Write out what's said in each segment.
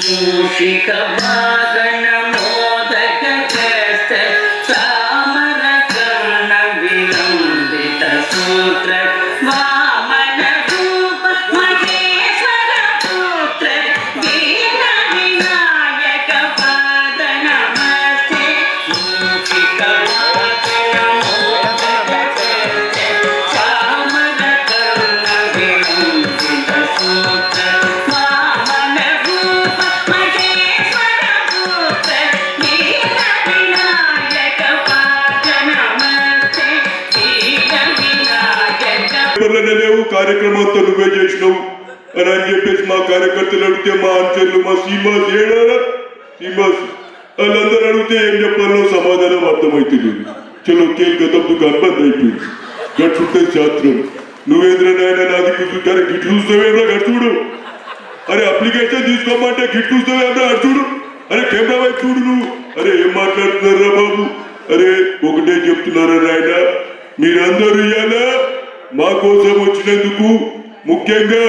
మూషిక వాహన మోదక గ్రస్త సామర కర్ణ విలంబిత సూత్ర వామన రూప మహేశ్వర పుత్ర దీన వినాయక పాద నమస్తే మూషిక వాహన మోదక గ్రస్త సామర కర్ణ విలంబిత సూత్ర లేవు కార్యక్రమంతో నువ్వే చేసినావు అని చెప్పేసి మా కార్యకర్తలు అడిగితే మా అంచర్లు మా శ్రీమాస్ ఏడారా శ్రీమాస్ వాళ్ళందరూ అడిగితే ఏం చెప్పాలో సమాధానం అర్థమవుతుంది. చలో కేల్ గతం దుకాణం బంద్ అయిపోయింది. గట్టుంటుంది శాస్త్రం. నువ్వేంద్ర నాయన నాది కూర్చుంటారా గిట్ చూస్తావేమ్రా గడుచుడు. అరే అప్లికేషన్ తీసుకోమంటే గిట్ చూస్తావేమ్రా అడుచుడు. అరే కెమెరా వైపు చూడు నువ్వు. అరే ఏం మాట్లాడుతున్నారా బాబు. అరే ఒకటే చెప్తున్నారా నాయన మీరందరూ ఇయ్యాలా మా కోసం వచ్చినందుకు. ముఖ్యంగా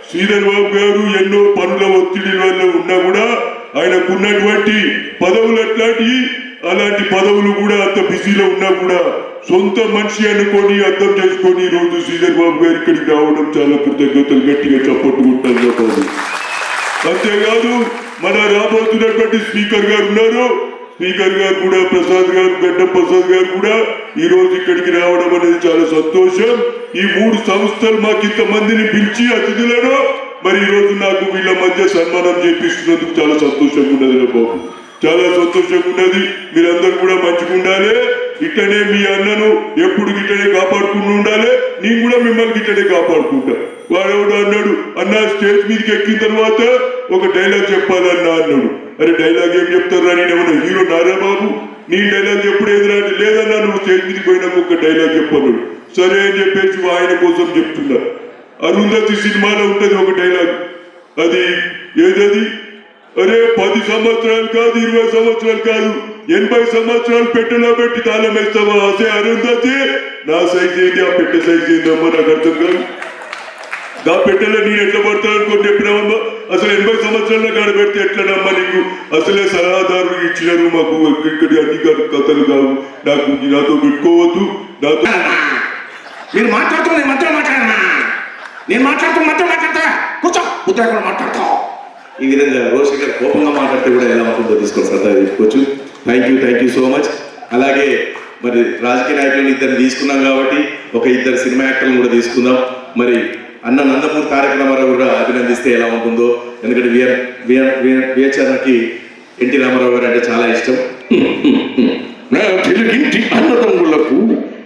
శ్రీధర్ బాబు గారు ఎన్నో పనుల ఒత్తిడి వల్ల ఉన్నా కూడా ఆయనకున్నటువంటి పదవులు అట్లాంటివి అలాంటి పదవులు కూడా అంత బిజీలో ఉన్నా కూడా సొంత మనిషి అనుకొని అర్థం చేసుకొని ఈ రోజు శ్రీధర్ బాబు గారు ఇక్కడికి రావడం చాలా కృతజ్ఞతలు గట్టిగా చప్పట్టుకుంటాను బాబు. అంతేకాదు మన రాబోతున్నటువంటి స్పీకర్ గారు ఉన్నారు. స్పీకర్ గారు కూడా ప్రసాద్ గారు గడ్డం ప్రసాద్ గారు కూడా ఈ రోజు ఇక్కడికి రావడం అనేది చాలా సంతోషం. ఈ 3 సంస్థలు మాకు ఇంతమందిని పిలిచి అతిథులను మరి ఈ రోజు నాకు వీళ్ళ మధ్య సన్మానం చేపిస్తున్నందుకు చాలా సంతోషంగా ఉన్నది బాబు. చాలా సంతోషంగా ఉన్నది. మీరందరూ కూడా మంచిగా ఉండాలి. ఇట్లనే మీ అన్నను ఎప్పుడు గిట్టనే కాపాడుకుంటూ ఉండాలి. నేను కూడా మిమ్మల్ని గిట్టనే కాపాడుకుంటా. వాడెవడు అన్నాడు అన్న స్టేజ్ మీదకి ఎక్కిన తర్వాత ఒక డైలాగ్ చెప్పాలన్నా అన్నాడు. అరే డైలాగ్ ఏం చెప్తారా నేను ఏమన్నా హీరో నారా బాబు. నీ డైలాగ్ ఎప్పుడు ఎదురా లేదన్నా నువ్వు స్టేజ్ మీదకి పోయినాక ఒక డైలాగ్ చెప్పన్నాడు. సరే అని చెప్పేసి ఆయన కోసం చెప్తున్నా. అరుంధతి సినిమాలో ఉంటది ఒక డైలాగ్. అది ఏదది అరే 10 సంవత్సరాలు కాదు 20 సంవత్సరాలు కాదు 80 సంవత్సరాలు పెట్టెలో పెట్టి తాళం వేస్తావా అసే అరుంధతి నా సైజ్ ఏంటి ఆ పెట్టె సైజ్ ఏందమ్మా నాకు అర్థం కాదు. దా పెట్టెలో నేను ఎట్లా పడతాను అనుకోని చెప్పినామమ్మా. అసలు 80 సంవత్సరాల కాడ పెడితే ఎట్లనమ్మా నీకు అసలే సలహాదారులు ఇచ్చినారు మాకు. ఇక్కడ అన్ని కథలు కావు. నాకు నాతో పెట్టుకోవద్దు. నాతో మీరు మాట్లాడుతూ నేను మధ్యలో మాట్లాడనా. నేను మాట్లాడుతూ మధ్యలో మాట్లాడతా. కూర్చో కూర్చో మాట్లాడతా. ఈ విధంగా రోషి గారు కోపంగా మాట్లాడితే కూడా ఎలా ఉంటుందో తీసుకొని సరదాగా చెప్పుకోవచ్చు. Thank you so much. అలాగే మరి రాజకీయ నాయకులను 2 తీసుకున్నాం కాబట్టి ఒక 2 సినిమా యాక్టర్లను కూడా తీసుకుందాం. మరి అన్న నందమూరి తారక రామారావు కూడా అభినందిస్తే ఎలా ఉంటుందో. ఎందుకంటే విహెచ్ఆర్కి ఎన్టీ రామారావు గారు అంటే చాలా ఇష్టం. నా తెలుగింటి అన్నదమ్ములకు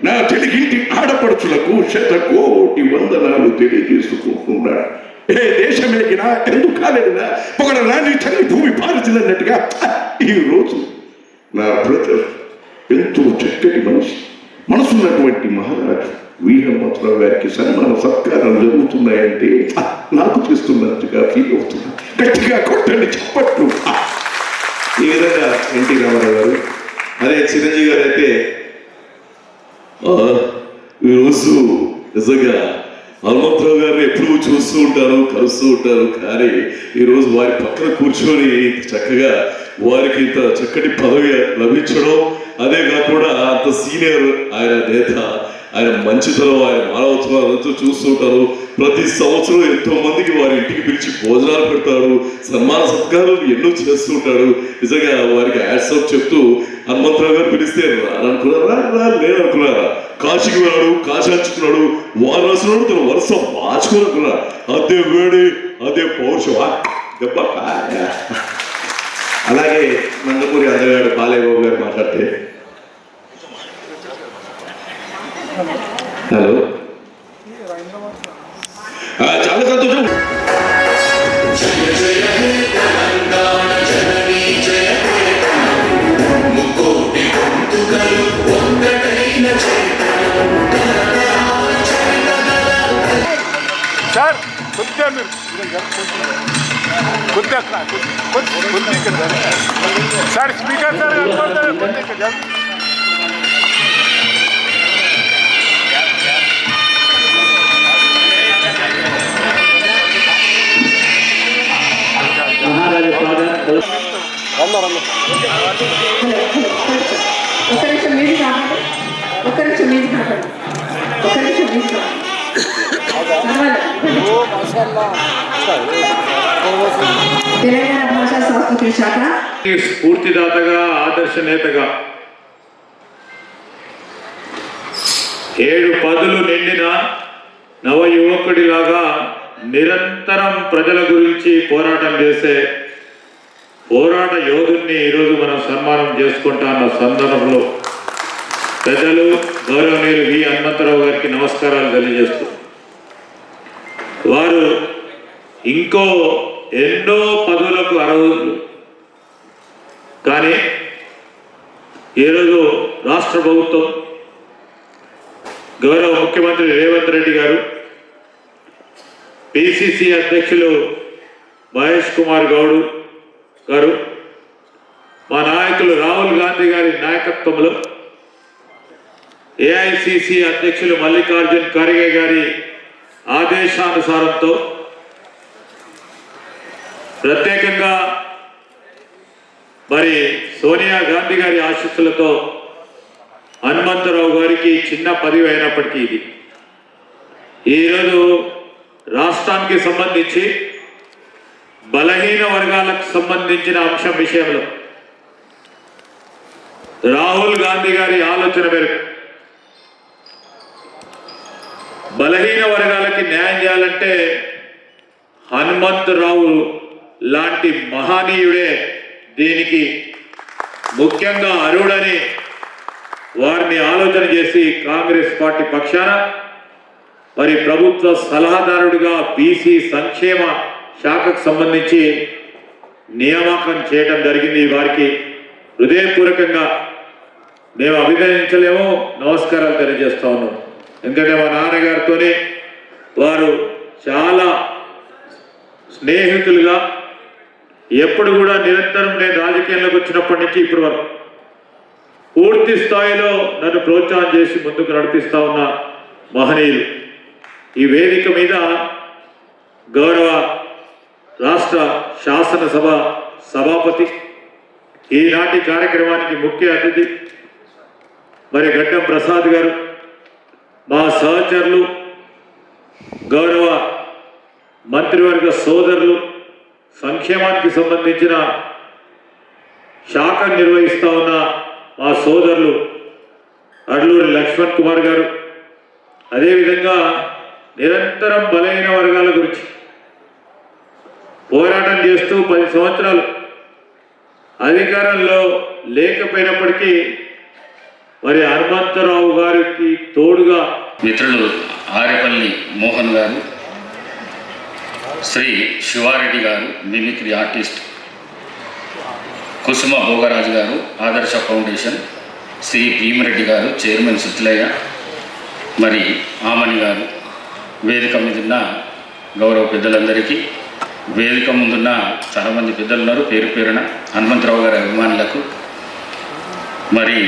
నా తెలుగింటి ఆడపడుచులకు 100,000,000 వందనాలు తెలియజేసుకుంటున్నాడు. ఏ దేశమేగినా ఎందుకు కాలేదునా ఒకడు రాని తల్లి భూమి పారుతుందన్నట్టుగా ఈ రోజు నా బ్రదర్ ఎంతో చక్కటి మనసున్నటువంటి మహారాజు వీరమతురావు గారికి సన్మాన సత్కారం జరుగుతున్నాయంటే నాకు చేస్తున్నట్టుగా ఫీల్ అవుతున్నా. గట్టిగా కొట్టండి చెప్పట్లు. ఈ విధంగా ఎన్టీ రామారావు గారు. అదే చిరంజీవి గారు అయితే ఈరోజు నిజంగా హనుమంతరావు గారిని ఎప్పుడు చూస్తూ ఉంటారు కలుస్తూ ఉంటారు. కానీ ఈరోజు వారి పక్కన కూర్చొని చక్కగా వారికి ఇంత చక్కటి పదవి లభించడం, అదే కాకుండా అంత సీనియర్ ఆయన నేత, ఆయన మంచితనం, ఆయన మానవత్వం అంతా చూస్తూ ఉంటారు. ప్రతి సంవత్సరం ఎంతో మందికి వారి ఇంటికి పిలిచి భోజనాలు పెడతాడు, సన్మాన సత్కారాలు ఎన్నో చేస్తూ ఉంటాడు. నిజంగా వారికి హ్యాట్సాప్ చెప్తూ హనుమంతరావు గారు పిలిస్తే రానుకున్నారా లేదనుకున్నారా. కాశీకి వెళ్ళాడు, కాశాచుకున్నాడు, వారణాసిలో తన వరుస మార్చుకోనుకున్నాడు. అదే వేడి అదే పౌరుషమా దెబ్బ. అలాగే నందమూరి అందగాడు బాలయ్యబాబు గారు మాట్లాడితే హలో చాలా సంతోషం. సార్ కొద్దిగా మీరు కొద్దిగా సార్ స్పీకర్ సార్ కొద్దిగా మహారాజా ఒక నిమిషం తీసుకో. తెలంగాణ భాషా సంస్కృతి శాఖ స్ఫూర్తిదాతగా, ఆదర్శ నేతగా 7 పదులు నిండిన నవ యువకుడిలాగా నిరంతరం ప్రజల గురించి పోరాటం చేసే పోరాట యోధుల్ని ఈరోజు మనం సన్మానం చేసుకుంటున్న సందర్భంలో పెద్దలు గౌరవనీయులు వి హనుమంతరావు గారికి నమస్కారాలు తెలియజేస్తూ, వారు ఇంకో ఎన్నో పదవులకు అర్హులు. కానీ ఈరోజు రాష్ట్ర ప్రభుత్వం, గౌరవ ముఖ్యమంత్రి రేవంత్ రెడ్డి గారు, పిసిసి అధ్యక్షులు మహేష్ కుమార్ గౌడ్ గారు, మా నాయకులు రాహుల్ గాంధీ గారి నాయకత్వంలో, ఏఐసిసి అధ్యక్షులు మల్లికార్జున్ ఖర్గే గారి ఆదేశానుసారంతో, ప్రత్యేకంగా మరి సోనియా గాంధీ గారి ఆశీస్సులతో హనుమంతరావు గారికి చిన్న పదవి అయినప్పటికీ ఇది ఈరోజు రాష్ట్రానికి సంబంధించి బలహీన వర్గాలకు సంబంధించిన అంశం విషయంలో రాహుల్ గాంధీ గారి ఆలోచన మేరకు బలహీన వర్గాలకి న్యాయం చేయాలంటే హనుమంతరావు లాంటి మహనీయుడే దీనికి ముఖ్యంగా అర్హుడని వారిని ఆలోచన చేసి కాంగ్రెస్ పార్టీ పక్షాన మరి ప్రభుత్వ సలహాదారుడిగా బీసీ సంక్షేమ శాఖకు సంబంధించి నియామకం చేయడం జరిగింది. వారికి హృదయపూర్వకంగా మేము అభినందించలేము, నమస్కారాలు తెలియజేస్తా ఉన్నాం. ఎందుకంటే మా నాన్నగారితోనే వారు చాలా స్నేహితులుగా ఎప్పుడు కూడా నిరంతరం నేను రాజకీయాల్లోకి వచ్చినప్పటి నుంచి ఇప్పటి వరకు పూర్తి స్థాయిలో నన్ను ప్రోత్సాహం చేసి ముందుకు నడిపిస్తా ఉన్న మహనీయులు. ఈ వేదిక మీద గౌరవ రాష్ట్ర శాసనసభ సభాపతి, ఈనాటి కార్యక్రమానికి ముఖ్య అతిథి మరి గడ్డం ప్రసాద్ గారు, మా సహచరులు, గౌరవ మంత్రివర్గ సోదరులు, సంక్షేమానికి సంబంధించిన శాఖ నిర్వహిస్తూ ఉన్న మా సోదరులు అడ్లూరి లక్ష్మణ్ కుమార్ గారు, అదేవిధంగా నిరంతరం బలహీన వర్గాల గురించి పోరాటం చేస్తూ 10 సంవత్సరాలు అధికారంలో లేకపోయినప్పటికీ మరి హనుమంతరావు గారికి తోడుగా మిత్రులు ఆరేపల్లి మోహన్ గారు, శ్రీ శివారెడ్డి గారు మిమిక్రీ ఆర్టిస్ట్, కుసుమ భోగరాజు గారు ఆదర్శ ఫౌండేషన్, శ్రీ భీమరెడ్డి గారు చైర్మన్ సుత్లయ్య, మరి ఆమని గారు, వేదిక మీదున్న గౌరవ పెద్దలందరికీ, వేదిక ముందున్న చాలామంది పెద్దలు ఉన్నారు, పేరు పేరున హనుమంతరావు గారి అభిమానులకు మరి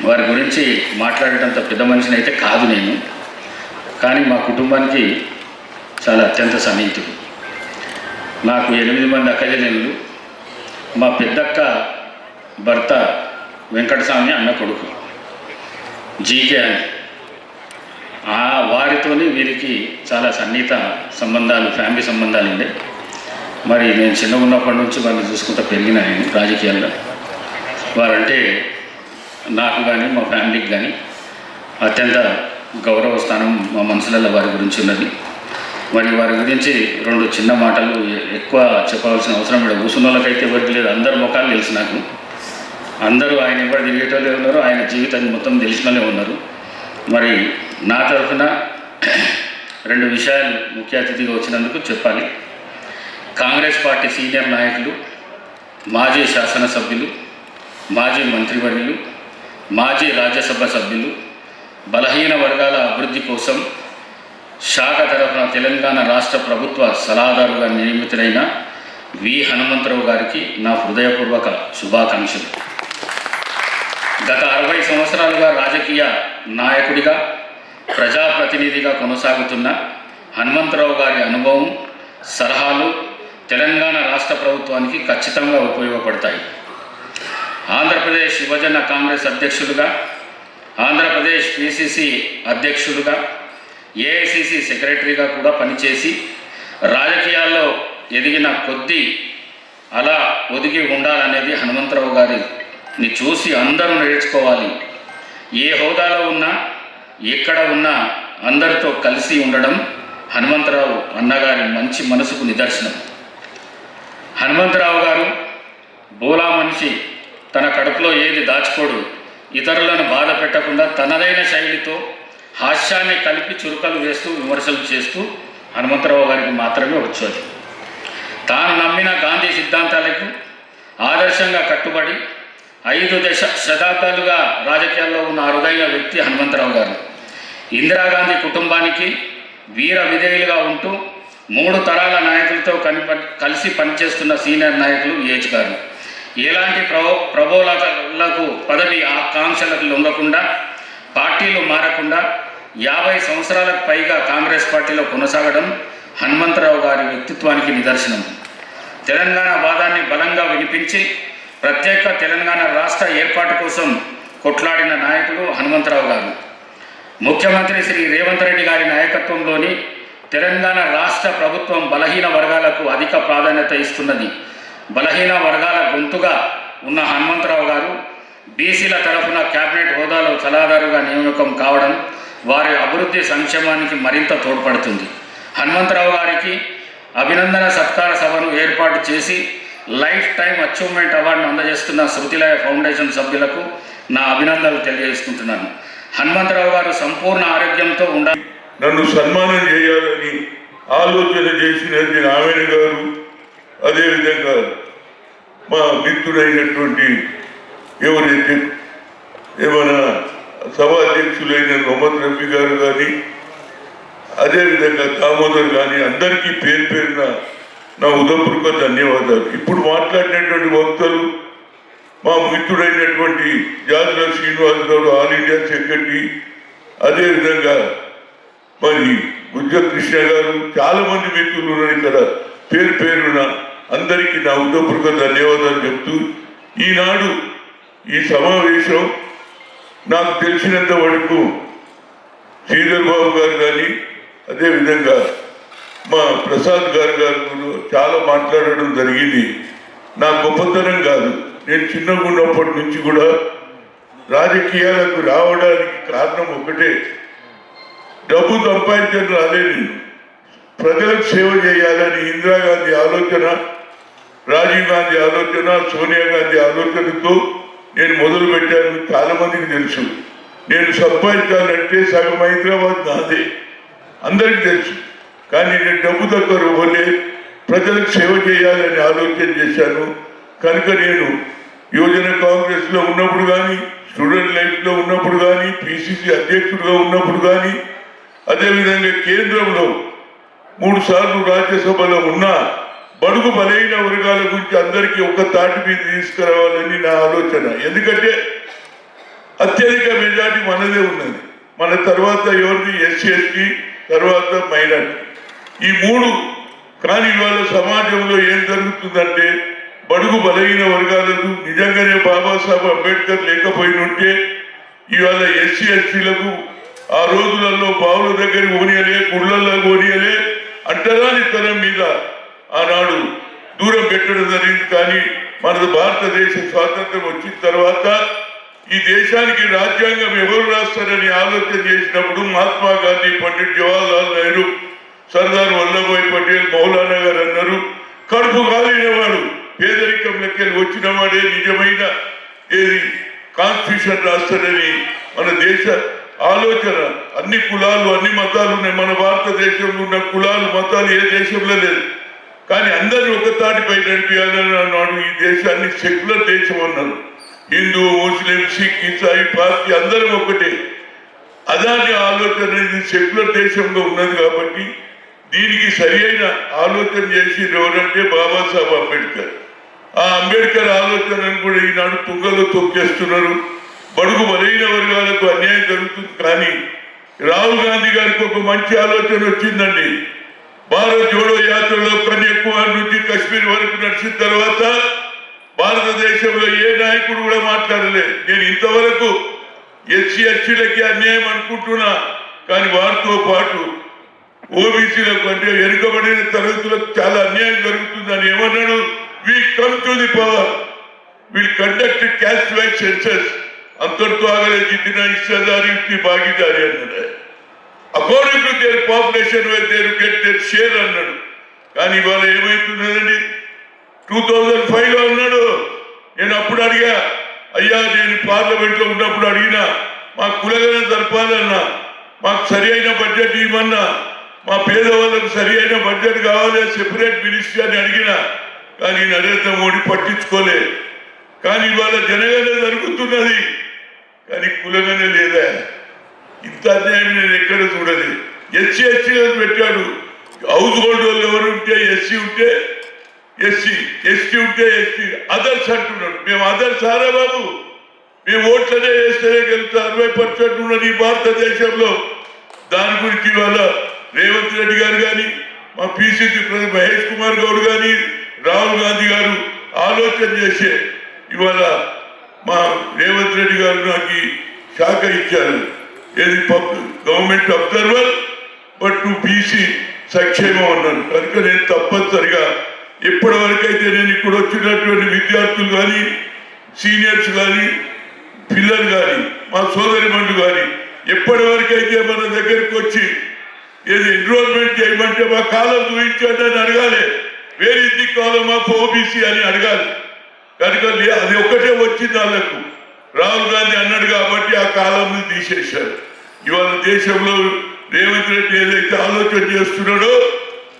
వారి గురించి మాట్లాడేటంత పెద్ద మనిషిని అయితే కాదు నేను, కానీ మా కుటుంబానికి చాలా అత్యంత సన్నిహితుడు. నాకు 8 మంది అక్కజెల్లెళ్ళు. మా పెద్దక్క భర్త వెంకటస్వామి అన్న కొడుకు జీకే అని, వారితోని వీరికి చాలా సన్నిహిత సంబంధాలు, ఫ్యామిలీ సంబంధాలు ఉండే. మరి నేను చిన్నగా ఉన్నప్పటి నుంచి వారిని చూసుకుంటూ పెరిగిన నేను రాజకీయాల్లో. వారంటే నాకు కానీ మా ఫ్యామిలీకి కానీ అత్యంత గౌరవ స్థానం మా మనసులలో వారి గురించి ఉన్నది. మరి వారి గురించి 2 చిన్న మాటలు, ఎక్కువ చెప్పవలసిన అవసరం ఇక్కడ కూర్చున్న వాళ్ళకైతే ఎవరికి లేదు, అందరి ముఖాలు తెలుసు నాకు. అందరూ ఆయన ఎవరు తిరిగేటోళ్ళే ఉన్నారు, ఆయన జీవితాన్ని మొత్తం తెలిసినలే ఉన్నారు. మరి నా తరఫున 2 విషయాలు ముఖ్య అతిథిగా వచ్చినందుకు చెప్పాలి. కాంగ్రెస్ పార్టీ సీనియర్ నాయకులు, మాజీ శాసనసభ్యులు, మాజీ మంత్రివర్యులు, మాజీ రాజ్యసభ సభ్యులు, బలహీన వర్గాల అభివృద్ధి కోసం శాఖ తరఫున తెలంగాణ రాష్ట్ర ప్రభుత్వ సలహాదారుగా నియమితులైన వి హనుమంతరావు గారికి నా హృదయపూర్వక శుభాకాంక్షలు. గత 60 సంవత్సరాలుగా రాజకీయ నాయకుడిగా, ప్రజాప్రతినిధిగా కొనసాగుతున్న హనుమంతరావు గారి అనుభవం, సలహాలు తెలంగాణ రాష్ట్ర ప్రభుత్వానికి ఖచ్చితంగా ఉపయోగపడతాయి. ఆంధ్రప్రదేశ్ యువజన కాంగ్రెస్ అధ్యక్షులుగా, ఆంధ్రప్రదేశ్ ఆంధ్రప్రదేశ్ పిసిసి అధ్యక్షుడుగా, ఏఐసిసి సెక్రటరీగా కూడా పనిచేసి రాజకీయాల్లో ఎదిగిన కొద్దీ అలా ఒదిగి ఉండాలనేది హనుమంతరావు గారిని చూసి అందరూ నేర్చుకోవాలి. ఏ హోదాలో ఉన్నా, ఎక్కడ ఉన్నా అందరితో కలిసి ఉండడం హనుమంతరావు అన్నగారి మంచి మనసుకు నిదర్శనం. హనుమంతరావు గారు బోలా మనిషి, తన కడుపులో ఏది దాచుకోడు, ఇతరులను బాధ పెట్టకుండా తనదైన శైలితో హాస్యాన్ని కలిపి చురుకలు వేస్తూ విమర్శలు చేస్తూ హనుమంతరావు గారికి మాత్రమే వచ్చేది. తాను నమ్మిన గాంధీ సిద్ధాంతాలకు ఆదర్శంగా కట్టుబడి 5 శతాబ్దాలుగా రాజకీయాల్లో ఉన్న అరుదైన వ్యక్తి హనుమంతరావు గారు. ఇందిరాగాంధీ కుటుంబానికి వీర విధేయులుగా ఉంటూ 3 తరాల నాయకులతో కలిసి పనిచేస్తున్న సీనియర్ నాయకులు విహెచ్ గారు. ఎలాంటి ప్రబోధకులకు పదవి ఆకాంక్షలకు లొంగకుండా, పార్టీలు మారకుండా 50 సంవత్సరాలకు పైగా కాంగ్రెస్ పార్టీలో కొనసాగడం హనుమంతరావు గారి వ్యక్తిత్వానికి నిదర్శనం. తెలంగాణ వాదాన్ని బలంగా వినిపించి ప్రత్యేక తెలంగాణ రాష్ట్ర ఏర్పాటు కోసం కొట్లాడిన నాయకుడు హనుమంతరావు గారు. ముఖ్యమంత్రి శ్రీ రేవంత్ రెడ్డి గారి నాయకత్వంలోని తెలంగాణ రాష్ట్ర ప్రభుత్వం బలహీన వర్గాలకు అధిక ప్రాధాన్యత ఇస్తున్నది. బలహీన వర్గాల గొంతుగా ఉన్న హనుమంతరావు గారు బీసీల తరఫున క్యాబినెట్ హోదాలో సలహాదారుగా నియామకం కావడం వారి అభివృద్ధి సంక్షేమానికి మరింత తోడ్పడుతుంది. హనుమంతరావు గారికి అభినందన సత్కార సభను ఏర్పాటు చేసి లైఫ్ టైం అచీవ్మెంట్ అవార్డును అందజేస్తున్న శృతిలయ ఫౌండేషన్ సభ్యులకు నా అభినందనలు తెలియజేసుకుంటున్నాను. హనుమంతరావు గారు సంపూర్ణ ఆరోగ్యంతో ఉండాలి. నన్ను సన్మానం చేయాలని ఆలోచన చేసినది నారాయణ గారు, అదేవిధంగా మా మిత్రుడైనటువంటి ఎవరైతే ఏమైనా సభాధ్యక్షులైన మొహమ్మద్ రఫీ గారు కానీ, అదేవిధంగా దామోదర్ కానీ, అందరికీ పేరు పేరున నా ఉదయపూర్వక ధన్యవాదాలు. ఇప్పుడు మాట్లాడినటువంటి వక్తలు మా మిత్రుడైనటువంటి జాతుల Srinivas Goud, all India secretary, అదేవిధంగా మరి గుజ్జ కృష్ణ గారు, చాలా మంది మిత్రులు ఉన్నారు ఇక్కడ. పేరు పేరున అందరికీ నా ఉదయపూర్వక ధన్యవాదాలు చెప్తూ, ఈనాడు ఈ సమావేశం నాకు తెలిసినంత వరకు శ్రీధర్ బాబు గారు కానీ, అదేవిధంగా మా ప్రసాద్ గారు చాలా మాట్లాడడం జరిగింది. నా గొప్పతనం కాదు, నేను చిన్నగా ఉన్నప్పటి నుంచి కూడా రాజకీయాలకు రావడానికి కారణం ఒకటే, డబ్బు సంపాదించడం రాలేదు, ప్రజలకు సేవ చేయాలని ఇందిరాగాంధీ ఆలోచన, రాజీవ్ గాంధీ ఆలోచన, సోనియా గాంధీ ఆలోచనతో నేను మొదలు పెట్టాను. చాలా మందికి తెలుసు. నేను సంపాదించాలంటే సగం హైదరాబాద్ నాదే, అందరికీ తెలుసు. కానీ నేను డబ్బు తక్కువ ఇవ్వలే, ప్రజలకు సేవ చేయాలని ఆలోచన చేశాను. కనుక నేను యువజన కాంగ్రెస్లో ఉన్నప్పుడు కానీ, స్టూడెంట్ లైఫ్లో ఉన్నప్పుడు కానీ, పిసిసి అధ్యక్షుడిగా ఉన్నప్పుడు కానీ, అదేవిధంగా కేంద్రంలో 3 సార్లు రాజ్యసభలో ఉన్న బడుగు బలైన వర్గాల గురించి అందరికీ ఒక తాటి మీద తీసుకురావాలని నా ఆలోచన. ఎందుకంటే అత్యధిక మెజార్టీ మనదే ఉన్నది. మన తర్వాత ఎవరిది? ఎస్సీ ఎస్టీ, తర్వాత మైనార్టీ. ఈ 3 కానీ ఇవాళ సమాజంలో ఏం జరుగుతుందంటే, బడుగు బలహీన వర్గాలకు నిజంగానే బాబాసాహెబ్ అంబేద్కర్ లేకపోయినుంటే ఇవాళ ఎస్సీ ఎస్టీలకు ఆ రోజులలో బావుల దగ్గర ఓనియలే, గుళ్ళల్లో ఓనియలే అంటరాని తరం మీద ఆనాడు దూరం పెట్టడం జరిగింది. కానీ మనది భారతదేశ స్వాతంత్రం వచ్చిన తర్వాత ఈ దేశానికి రాజ్యాంగం ఎవరు రాస్తారని ఆలోచన చేసినప్పుడు మహాత్మా గాంధీ, పండిట్ జవహర్లాల్ నెహ్రూ, సర్దార్ వల్లభాయ్ పటేల్, మౌలానా గారు అన్నారు, కడుపు కాలిన వాడు పేదరికం లెక్కలు వచ్చిన వాడే నిజమైన ఏది కాన్స్టిట్యూషన్ రాస్తారని మన దేశ ఆలోచన. అన్ని కులాలు, అన్ని మతాలు ఉన్నాయి. మన భారతదేశంలో ఉన్న కులాలు, మతాలు ఏ దేశంలో లేదు. కానీ అందరినీ ఒక తాటిపై నడిపించాలని అన్నాడు. ఈ దేశాన్ని సెక్యులర్ దేశం అన్నారు. హిందూ, ముస్లిం, సిక్, ఇసాయి, పార్టీ అందరం ఒకటే. అదాని ఆలోచన ఇది సెక్యులర్ దేశంలో ఉన్నది. కాబట్టి దీనికి సరి అయిన ఆలోచన చేసి ఎవరంటే బాబాసాహెబ్ అంబేద్కర్. ఆ అంబేద్కర్ ఆలోచనను కూడా ఈనాడు తుంగలో తొక్కేస్తున్నారు. బడుగు బలైన వర్గాలకు అన్యాయం జరుగుతుంది. కానీ రాహుల్ గాంధీ గారికి ఒక మంచి ఆలోచన వచ్చిందండి. భారత్ జోడో యాత్రలో కన్యాకుమారి నుంచి కశ్మీర్ వరకు నడిచిన తర్వాత భారతదేశంలో ఏ నాయకుడు కూడా మాట్లాడలేదు. నేను ఇంతవరకు ఎస్సీ ఎస్టీలకి అన్యాయం అనుకుంటున్నా, కానీ వారితో పాటు ఓబీసీలకు అంటే వెనుకబడిన తరగతులకు చాలా అన్యాయం జరుగుతుందని ఏమన్నాడు? We come to the power, will conduct caste wise census, అంతటితో ఆగలే, జిద్దిన హిస్సాదారి భాగీదారి అన్నాడు. According to their population their get their share అన్నాడు. కానీ ఇవాళ ఏమైతున్నదండి? 2005లో అన్నాడు. నేను అప్పుడు అడిగా, అయ్యా నేను పార్లమెంట్లో ఉన్నప్పుడు అడిగినా, మా కులగన జరపాలన్నా, మాకు సరి అయిన బడ్జెట్ ఇవ్వమన్నా, మా పేదవాళ్ళకు సరి అయిన బడ్జెట్ కావాలి, సెపరేట్ మినిస్ట్రీ అని అడిగినా, కానీ నరేంద్ర మోడీ పట్టించుకోలే. కానీ ఇవాళ జనగణన జరుగుతున్నది, కానీ కులగనే లేదా. ఇంత అన్యాయం నేను ఎక్కడ చూడలేదు. ఎస్సీ ఎస్టీ పెట్టాడు. హౌస్ హోల్డ్ వాళ్ళు ఎవరు ఉంటే ఎస్సీ ఉంటే ఎస్సీ, ఎస్టీ ఉంటే ఎస్టీ, అదర్స్ అంటున్నాడు. మేము అదర్స్ ఆరా బాబు, మేము ఓట్లనే వేస్తేనే గెలుస్తా. 60% ఉన్నది ఈ భారతదేశంలో. దాని గురించి ఇవాళ రేవంత్ రెడ్డి గారు కానీ, మా పిసిసి ప్రెసిడెంట్ మహేష్ కుమార్ గౌడ్ కానీ, రాహుల్ గాంధీ గారు ఆలోచన చేసే ఇవాళ మా రేవంత్ రెడ్డి గారు నాకు శాఖ ఇచ్చారు. ఏది government observer but to BC సంక్షేమం అన్నాను. కనుక నేను తప్పనిసరిగా ఇప్పటి వరకైతే నేను ఇక్కడ వచ్చినటువంటి విద్యార్థులు కానీ, సీనియర్స్ కానీ, పిల్లలు కానీ, మా సోదరిమణులు కానీ ఎప్పటి వరకైతే మన దగ్గరికి వచ్చి ఏది ఎన్రోల్మెంట్ చేయమంటే మా కాలం చూపించండి అని అడగాలి. Where is the column of OBC అని అడగాలి. కనుక అది ఒక్కటే వచ్చింది వాళ్ళకు. రాహుల్ గాంధీ అన్నాడు కాబట్టి ఆ కాలంని తీసేశారు. ఇవాళ దేశంలో రేవంత్ రెడ్డి ఏదైతే ఆలోచన చేస్తున్నాడో